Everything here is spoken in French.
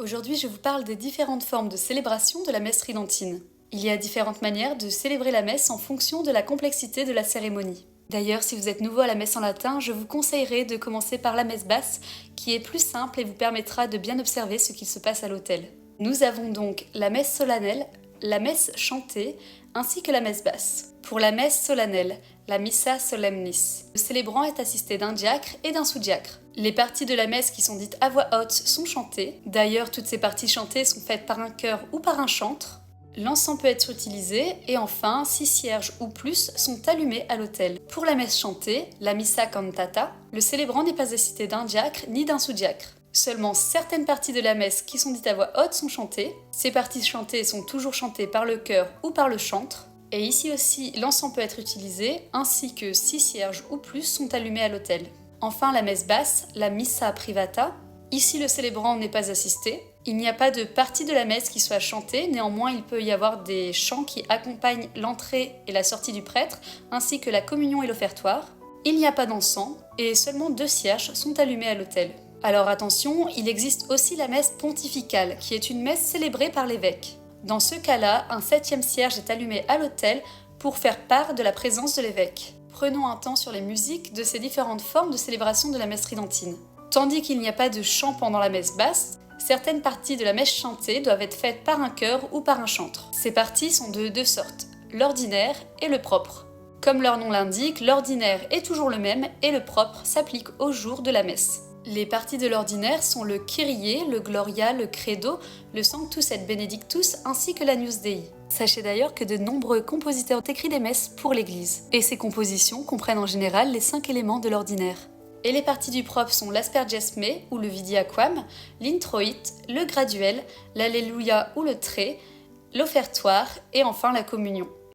Aujourd'hui, je vous parle des différentes formes de célébration de la messe tridentine. Il y a différentes manières de célébrer la messe en fonction de la complexité de la cérémonie. D'ailleurs, si vous êtes nouveau à la messe en latin, je vous conseillerais de commencer par la messe basse, qui est plus simple et vous permettra de bien observer ce qu'il se passe à l'autel. Nous avons donc la messe solennelle, la messe chantée, ainsi que la messe basse. Pour la messe solennelle, la missa solemnis, le célébrant est assisté d'un diacre et d'un sous-diacre. Les parties de la messe qui sont dites à voix haute sont chantées. D'ailleurs, toutes ces parties chantées sont faites par un chœur ou par un chantre. L'encens peut être utilisé et enfin, 6 cierges ou plus sont allumés à l'autel. Pour la messe chantée, la missa cantata, le célébrant n'est pas assisté d'un diacre ni d'un sous-diacre. Seulement certaines parties de la messe qui sont dites à voix haute sont chantées. Ces parties chantées sont toujours chantées par le chœur ou par le chantre. Et ici aussi, l'encens peut être utilisé, ainsi que 6 cierges ou plus sont allumés à l'autel. Enfin, la messe basse, la missa privata. Ici, le célébrant n'est pas assisté. Il n'y a pas de partie de la messe qui soit chantée, néanmoins il peut y avoir des chants qui accompagnent l'entrée et la sortie du prêtre, ainsi que la communion et l'offertoire. Il n'y a pas d'encens, et seulement 2 cierges sont allumés à l'autel. Alors attention, il existe aussi la messe pontificale, qui est une messe célébrée par l'évêque. Dans ce cas-là, un 7e cierge est allumé à l'autel pour faire part de la présence de l'évêque. Prenons un temps sur les musiques de ces différentes formes de célébration de la messe tridentine. Tandis qu'il n'y a pas de chant pendant la messe basse, certaines parties de la messe chantée doivent être faites par un chœur ou par un chantre. Ces parties sont de 2 sortes, l'ordinaire et le propre. Comme leur nom l'indique, l'ordinaire est toujours le même et le propre s'applique au jour de la messe. Les parties de l'ordinaire sont le Kyrie, le Gloria, le Credo, le Sanctus et Benedictus ainsi que l'Agnus Dei. Sachez d'ailleurs que de nombreux compositeurs ont écrit des messes pour l'Église. Et ces compositions comprennent en général les 5 éléments de l'ordinaire. Et les parties du propre sont l'Asperges Me ou le Vidi Aquam, l'Introit, le Graduel, l'Alléluia ou le Trait, l'Offertoire et enfin la Communion.